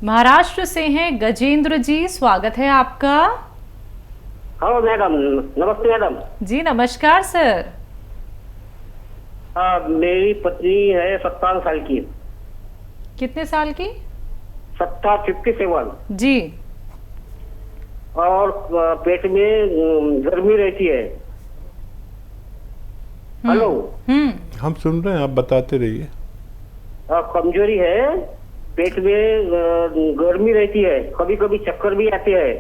महाराष्ट्र से हैं गजेंद्र जी, स्वागत है आपका। हेलो मैडम, नमस्ते मैडम। जी नमस्कार सर। मेरी पत्नी है 57 साल की। कितने साल की? 57। जी। और पेट में गर्मी रहती है। हेलो। हम सुन रहे हैं, आप बताते रहिए। कमजोरी है, पेट में गर्मी रहती है, कभी कभी चक्कर भी आते हैं।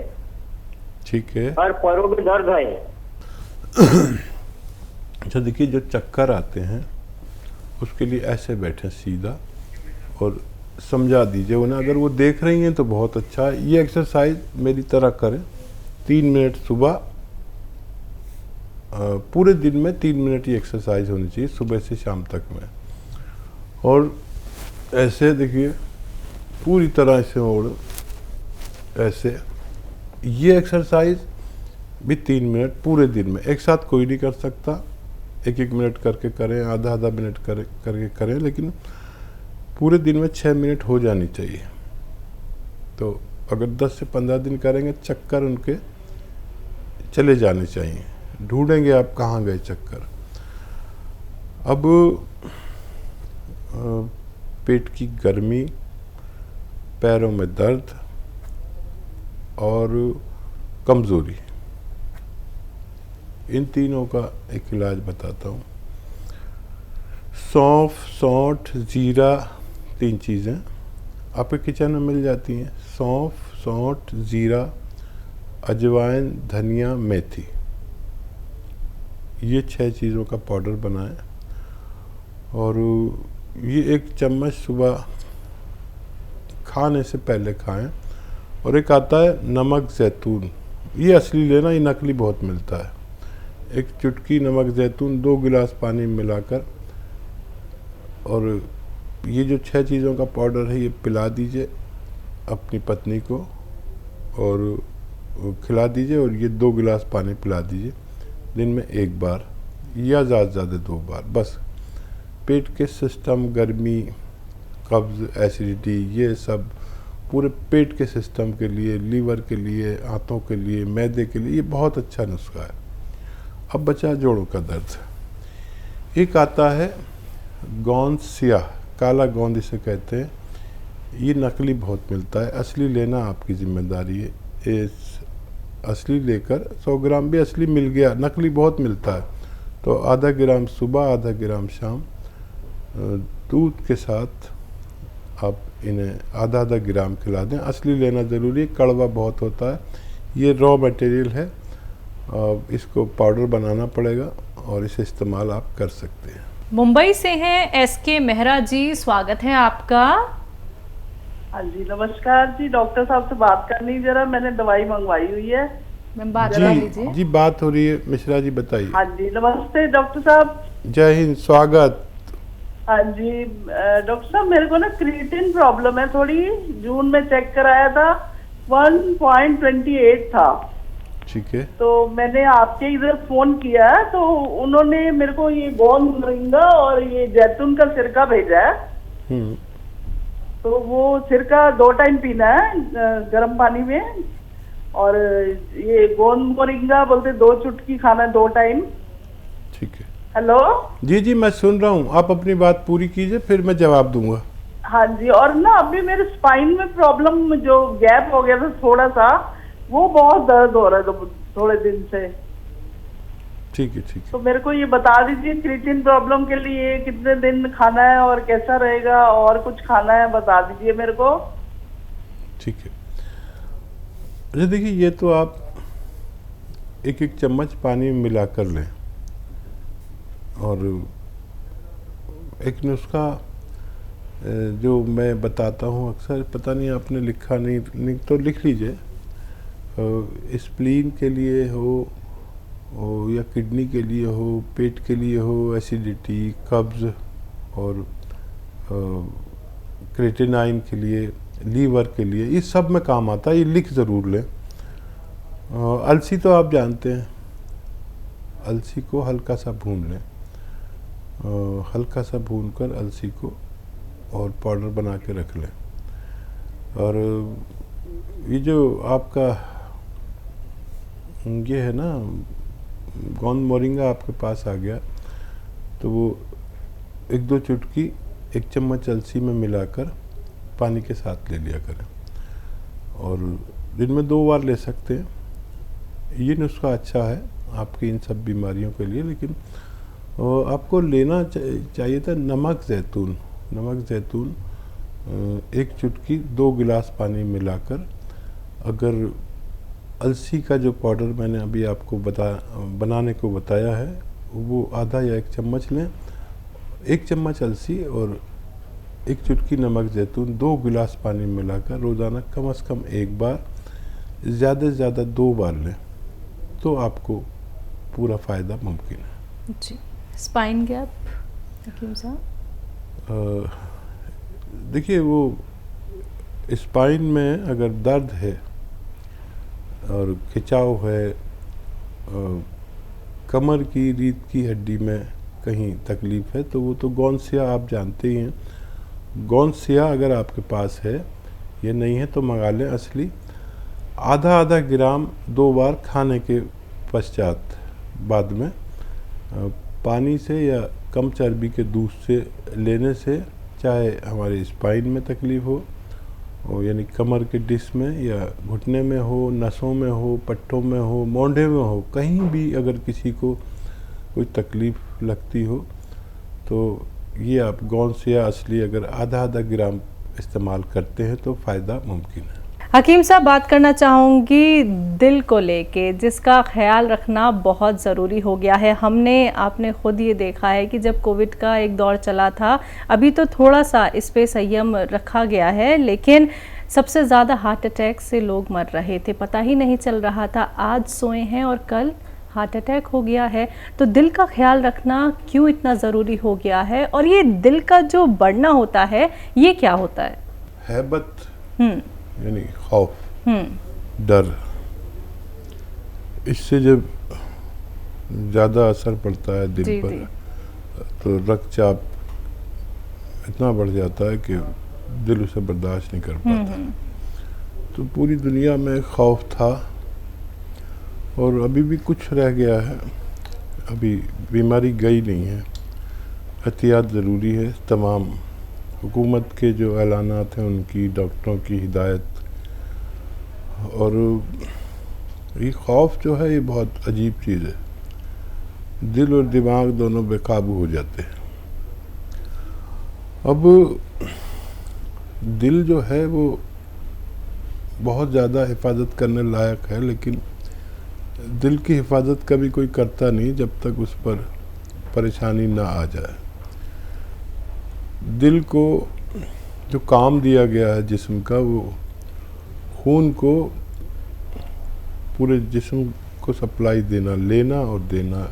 ठीक है। और पैरों में दर्द है। अच्छा देखिए, जो चक्कर आते हैं उसके लिए ऐसे बैठे सीधा और समझा दीजिए उन्हें। अगर वो देख रही हैं तो बहुत अच्छा है। ये एक्सरसाइज मेरी तरह करें 3 मिनट सुबह, पूरे दिन में 3 मिनट ये एक्सरसाइज होनी चाहिए, सुबह से शाम तक में। और ऐसे देखिए पूरी तरह से, और ऐसे ये एक्सरसाइज भी 3 मिनट पूरे दिन में। एक साथ कोई नहीं कर सकता, 1-1 मिनट करके करें, आधा मिनट करके करें, लेकिन पूरे दिन में 6 मिनट हो जानी चाहिए। तो अगर 10 से 15 दिन करेंगे, चक्कर उनके चले जाने चाहिए। ढूंढेंगे आप कहाँ गए चक्कर। अब पेट की गर्मी, पैरों में दर्द और कमज़ोरी, इन तीनों का एक इलाज बताता हूँ। सौंफ, सौंठ, जीरा, 3 चीज़ें आपके किचन में मिल जाती हैं। सौंफ, सौंठ, जीरा, अजवाइन, धनिया, मेथी, ये 6 चीज़ों का पाउडर बनाएं और ये 1 चम्मच सुबह खाने से पहले खाएं। और एक आता है नमक ज़ैतून, ये असली लेना, ये नकली बहुत मिलता है। 1 चुटकी नमक ज़ैतून 2 गिलास पानी में मिलाकर, और ये जो 6 चीज़ों का पाउडर है ये पिला दीजिए अपनी पत्नी को और खिला दीजिए। और ये 2 गिलास पानी पिला दीजिए दिन में 1 बार या ज़्यादा से ज़्यादा 2 बार। बस पेट के सिस्टम, गर्मी, कब्ज़, एसिडिटी, ये सब पूरे पेट के सिस्टम के लिए, लीवर के लिए, आंतों के लिए, मैदे के लिए ये बहुत अच्छा नुस्खा है। अब बचा जोड़ों का दर्द। एक आता है गोंद सियाह, काला गोंद इसे कहते हैं। ये नकली बहुत मिलता है, असली लेना आपकी जिम्मेदारी है। इस असली लेकर 100 ग्राम भी असली मिल गया, नकली बहुत मिलता है, तो आधा ग्राम सुबह, आधा ग्राम शाम दूध के साथ आप इन्हें आधा ग्राम खिला दें। असली लेना ज़रूरी है, कड़वा बहुत होता है। ये रॉ मटेरियल है, इसको पाउडर बनाना पड़ेगा और इसे इस्तेमाल आप कर सकते हैं। मुंबई से हैं SK मेहरा जी, स्वागत है आपका। हाँ जी नमस्कार जी, डॉक्टर साहब से बात करनी जरा, मैंने दवाई मंगवाई हुई है। मैम बात कर लीजिए। जी बात हो रही है, मिश्रा जी बताइए। हाँ जी नमस्ते डॉक्टर साहब। जय हिंद, स्वागत। हाँ जी डॉक्टर साहब, मेरे को ना क्रिएटिन प्रॉब्लम है थोड़ी। जून में चेक कराया था, 1.28 था। ठीक है। तो मैंने आपके इधर फोन किया है, तो उन्होंने मेरे को ये गोंद मोरिंगा और ये जैतून का सिरका भेजा है। तो वो सिरका 2 टाइम पीना है गर्म पानी में, और ये गोंद मोरिंगा बोलते 2 चुटकी खाना है 2 टाइम। ठीक है। हेलो। जी जी मैं सुन रहा हूँ, आप अपनी बात पूरी कीजिए फिर मैं जवाब दूंगा। हाँ जी, और ना अभी मेरे स्पाइन में प्रॉब्लम, जो गैप हो गया था थोड़ा सा, वो बहुत दर्द हो रहा है थोड़े दिन से। ठीक है ठीक है। तो मेरे को ये बता दीजिए, क्रिएटिन प्रॉब्लम के लिए कितने दिन खाना है और कैसा रहेगा, और कुछ खाना है बता दीजिए मेरे को। ठीक है। अच्छा देखिए, ये तो आप 1-1 चम्मच पानी में मिला कर लें, और एक नुस्खा जो मैं बताता हूँ अक्सर, पता नहीं आपने लिखा नहीं तो लिख लीजिए। स्प्लीन के लिए हो या किडनी के लिए हो, पेट के लिए हो, एसिडिटी, कब्ज़ और क्रेटिनाइन के लिए, लीवर के लिए, ये सब में काम आता है। ये लिख ज़रूर लें। अलसी तो आप जानते हैं, अलसी को हल्का सा भून लें, हल्का सा भूनकर अलसी को और पाउडर बना के रख लें। और ये जो आपका ये है ना, गोंद मोरिंगा आपके पास आ गया, तो वो 1-2 चुटकी 1 चम्मच अलसी में मिलाकर पानी के साथ ले लिया करें, और दिन में 2 बार ले सकते हैं। ये नुस्खा अच्छा है आपकी इन सब बीमारियों के लिए। लेकिन आपको लेना चाहिए था नमक ज़ैतून। नमक ज़ैतून 1 चुटकी 2 गिलास पानी मिलाकर, अगर अलसी का जो पाउडर मैंने अभी आपको बनाने को बताया है, वो आधा या 1 चम्मच लें। 1 चम्मच अलसी और 1 चुटकी नमक ज़ैतून 2 गिलास पानी मिलाकर रोज़ाना कम से कम 1 बार, ज़्यादा से ज़्यादा 2 बार लें, तो आपको पूरा फ़ायदा मुमकिन है। जी। स्पाइन गैप हकीम साहब? देखिए, वो स्पाइन में अगर दर्द है और खिंचाव है, कमर की रीढ़ की हड्डी में कहीं तकलीफ़ है, तो वो तो गौनसिया आप जानते ही हैं। गौनसिया अगर आपके पास है, ये नहीं है तो मंगा लें असली। आधा ग्राम 2 बार खाने के पश्चात बाद में पानी से या कम चर्बी के दूध से लेने से, चाहे हमारे स्पाइन में तकलीफ़ हो, यानी कमर के डिस्क में या घुटने में हो, नसों में हो, पट्टों में हो, मोंढे में हो, कहीं भी अगर किसी को कोई तकलीफ़ लगती हो, तो ये आप गौनसिया असली अगर आधा ग्राम इस्तेमाल करते हैं तो फ़ायदा मुमकिन है। हकीम साहब, बात करना चाहूँगी दिल को लेके, जिसका ख्याल रखना बहुत ज़रूरी हो गया है। आपने खुद ये देखा है कि जब कोविड का एक दौर चला था, अभी तो थोड़ा सा इस पे संयम रखा गया है, लेकिन सबसे ज़्यादा हार्ट अटैक से लोग मर रहे थे, पता ही नहीं चल रहा था। आज सोए हैं और कल हार्ट अटैक हो गया है। तो दिल का ख्याल रखना क्यों इतना ज़रूरी हो गया है, और ये दिल का जो बढ़ना होता है, ये क्या होता है? हैबत यानी खौफ, डर, इससे जब ज़्यादा असर पड़ता है दिल पर, तो रक्तचाप इतना बढ़ जाता है कि दिल उसे बर्दाश्त नहीं कर पाता। तो पूरी दुनिया में खौफ था, और अभी भी कुछ रह गया है, अभी बीमारी गई नहीं है। एहतियात ज़रूरी है। तमाम हुकूमत के जो ऐलानात हैं, उनकी, डॉक्टरों की हिदायत, और ये खौफ जो है, ये बहुत अजीब चीज़ है। दिल और दिमाग दोनों बेकाबू हो जाते हैं। अब दिल जो है वो बहुत ज़्यादा हिफाजत करने लायक है, लेकिन दिल की हिफाजत कभी कोई करता नहीं जब तक उस पर परेशानी ना आ जाए। दिल को जो काम दिया गया है जिस्म का, वो खून को पूरे जिस्म को सप्लाई देना, लेना और देना।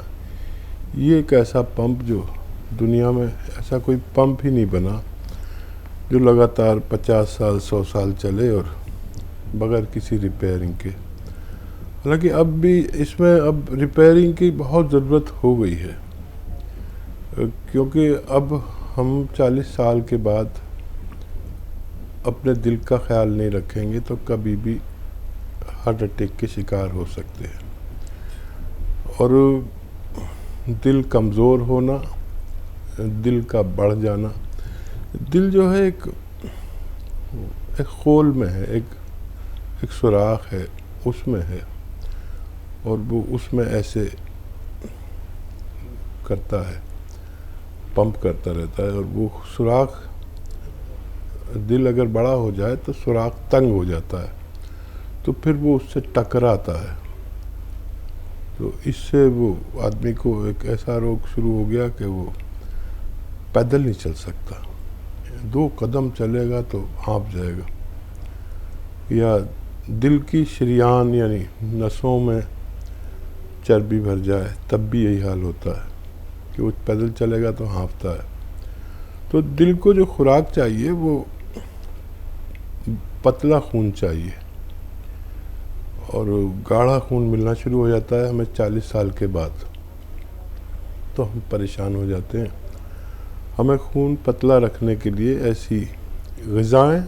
ये एक ऐसा पंप जो दुनिया में ऐसा कोई पंप ही नहीं बना जो लगातार 50 साल 100 साल चले और बगैर किसी रिपेयरिंग के। हालांकि अब भी इसमें अब रिपेयरिंग की बहुत ज़रूरत हो गई है, क्योंकि अब हम 40 साल के बाद अपने दिल का ख्याल नहीं रखेंगे तो कभी भी हार्ट अटैक के शिकार हो सकते हैं। और दिल कमज़ोर होना, दिल का बढ़ जाना, दिल जो है एक खोल में है, एक सुराख है, उसमें है, और वो उसमें ऐसे करता है, पंप करता रहता है। और वो सुराख, दिल अगर बड़ा हो जाए तो सुराख तंग हो जाता है, तो फिर वो उससे टकराता है। तो इससे वो आदमी को एक ऐसा रोग शुरू हो गया कि वो पैदल नहीं चल सकता। 2 कदम चलेगा तो हाँफ जाएगा। या दिल की शरियान यानी नसों में चर्बी भर जाए, तब भी यही हाल होता है कि वो पैदल चलेगा तो हाँफता है। तो दिल को जो खुराक चाहिए वो पतला खून चाहिए, और गाढ़ा खून मिलना शुरू हो जाता है हमें 40 साल के बाद, तो हम परेशान हो जाते हैं। हमें खून पतला रखने के लिए ऐसी ग़िज़ाएँ,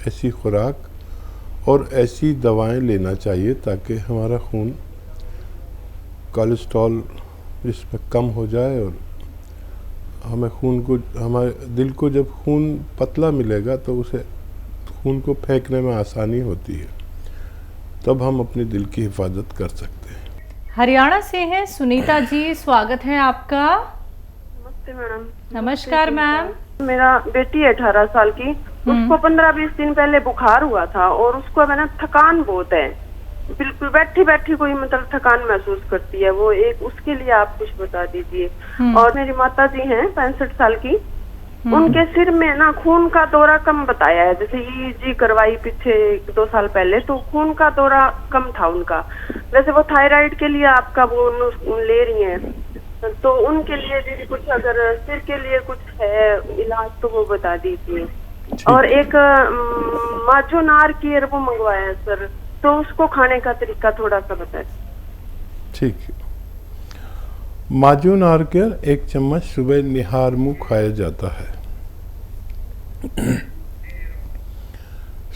ऐसी खुराक और ऐसी दवाएं लेना चाहिए ताकि हमारा खून कोलेस्ट्रॉल इसमें कम हो जाए और हमें खून को, हमारे दिल को जब खून पतला मिलेगा तो उसे खून को फेंकने में आसानी होती है, तब हम अपने दिल की हिफाजत कर सकते हैं। हरियाणा से हैं सुनीता जी, स्वागत है आपका। नमस्ते मैडम। नमस्कार मैम। मेरा बेटी है 18 साल की, उसको 15-20 दिन पहले बुखार हुआ था और उसको मैंने थकान बहुत है, बिल्कुल बैठी बैठी कोई मतलब थकान महसूस करती है वो, एक उसके लिए आप कुछ बता दीजिए। और मेरी माता जी हैं 65 साल की, उनके सिर में ना खून का दौरा कम बताया है, जैसे EEG करवाई पीछे 1-2 साल पहले तो खून का दौरा कम था उनका। वैसे वो थायराइड के लिए आपका वो ले रही हैं, तो उनके लिए दीदी कुछ अगर सिर के लिए कुछ है इलाज तो वो बता दीजिए। और एक माजोनार की वो मंगवाया है सर, तो उसको खाने का तरीका थोड़ा सा बताएं। ठीक है। माजून आर्केर 1 चम्मच सुबह निहार मुँह खाया जाता है।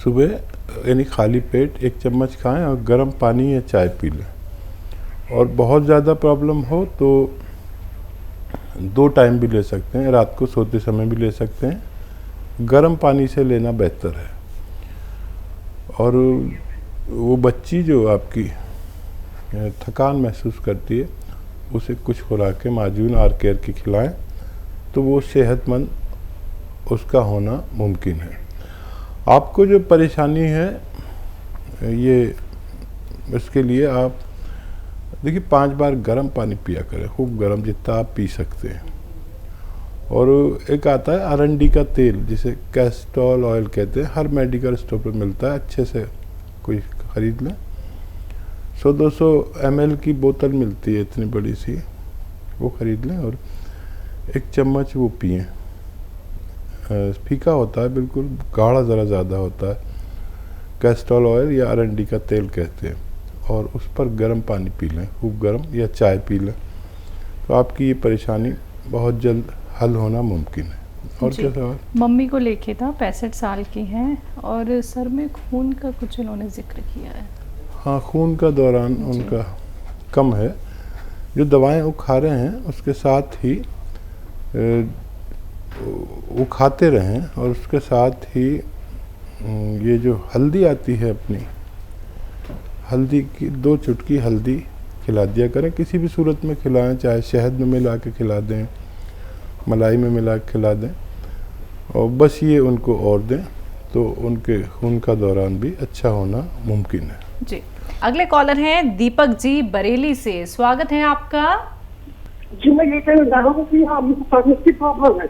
सुबह यानी खाली पेट 1 चम्मच खाएं और गर्म पानी या चाय पी लें। और बहुत ज़्यादा प्रॉब्लम हो तो 2 टाइम भी ले सकते हैं, रात को सोते समय भी ले सकते हैं। गर्म पानी से लेना बेहतर है। और वो बच्ची जो आपकी थकान महसूस करती है उसे कुछ खुराकें माजून आर्केर की खिलाएं तो वो सेहतमंद उसका होना मुमकिन है। आपको जो परेशानी है ये, इसके लिए आप देखिए 5 बार गर्म पानी पिया करें, खूब गर्म जितना आप पी सकते हैं। और एक आता है अरंडी का तेल जिसे कैस्टोल ऑयल कहते हैं, हर मेडिकल स्टोर पर मिलता है, अच्छे से कोई ख़रीद लें। 100-200 ml की बोतल मिलती है इतनी बड़ी सी, वो ख़रीद लें और 1 चम्मच वो पिएं। फीका होता है बिल्कुल, गाढ़ा ज़रा ज़्यादा होता है, कैस्टोल ऑयल या अरंडी का तेल कहते हैं। और उस पर गर्म पानी पी लें, खूब गर्म, या चाय पी लें, तो आपकी ये परेशानी बहुत जल्द हल होना मुमकिन है। और क्या सवाल? मम्मी को लेके था, 65 साल की हैं और सर में खून का कुछ उन्होंने जिक्र किया है। हाँ, खून का दौरान उनका कम है। जो दवाएं वो खा रहे हैं उसके साथ ही वो खाते रहें और उसके साथ ही ये जो हल्दी आती है अपनी, हल्दी की 2 चुटकी हल्दी खिला दिया करें, किसी भी सूरत में खिलाएं, चाहे शहद में मिला के खिला दें, मलाई में मिला के खिला दें, और बस ये उनको और दें तो उनके खून का दौरान भी अच्छा होना मुमकिन है। जी, अगले कॉलर हैं दीपक जी बरेली से, स्वागत है आपका। जी, मैं ये कहना चाह रहा हूँ कि आपको साइनस की प्रॉब्लम है।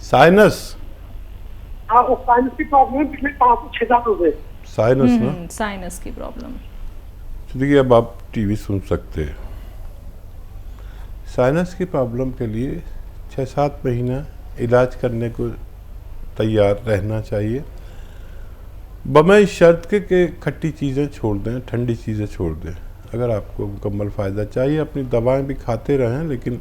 साइनस? आपको साइनस की प्रॉब्लम है, पिछले 5 से 6 साल हो गए। साइनस ना? साइनस की प्रॉब्लम। देखिए, अब आप टीवी सुन सकते हैं। साइनस की प्रॉब्लम के लिए 6-7 महीना इलाज करने को तैयार रहना चाहिए, बमई शर्त के खट्टी चीज़ें छोड़ दें, ठंडी चीज़ें छोड़ दें। अगर आपको मुकम्मल फ़ायदा चाहिए, अपनी दवाएं भी खाते रहें, लेकिन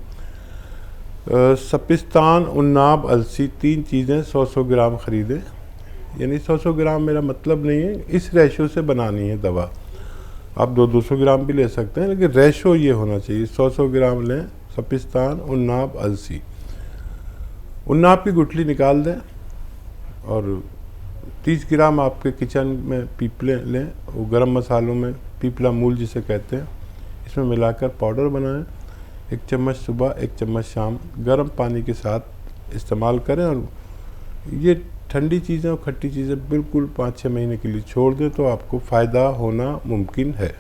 सपिस्तान, उन्नाब, अलसी 3 चीज़ें 100-100 ग्राम ख़रीदें। यानी 100-100 ग्राम मेरा मतलब नहीं है, इस रेशो से बनानी है दवा। आप 200-200 ग्राम भी ले सकते हैं, लेकिन रेशो ये होना चाहिए 100-100 ग्राम लें। सपिस्तान, उन्नाब, अलसी। उन्नाब की गुठली निकाल दें और 30 ग्राम आपके किचन में पीपले लें, वो गरम मसालों में पीपला मूल जिसे कहते हैं, इसमें मिलाकर पाउडर बनाएं। 1 चम्मच सुबह, 1 चम्मच शाम गर्म पानी के साथ इस्तेमाल करें। और ये ठंडी चीज़ें और खट्टी चीज़ें बिल्कुल 5-6 महीने के लिए छोड़ दें तो आपको फ़ायदा होना मुमकिन है।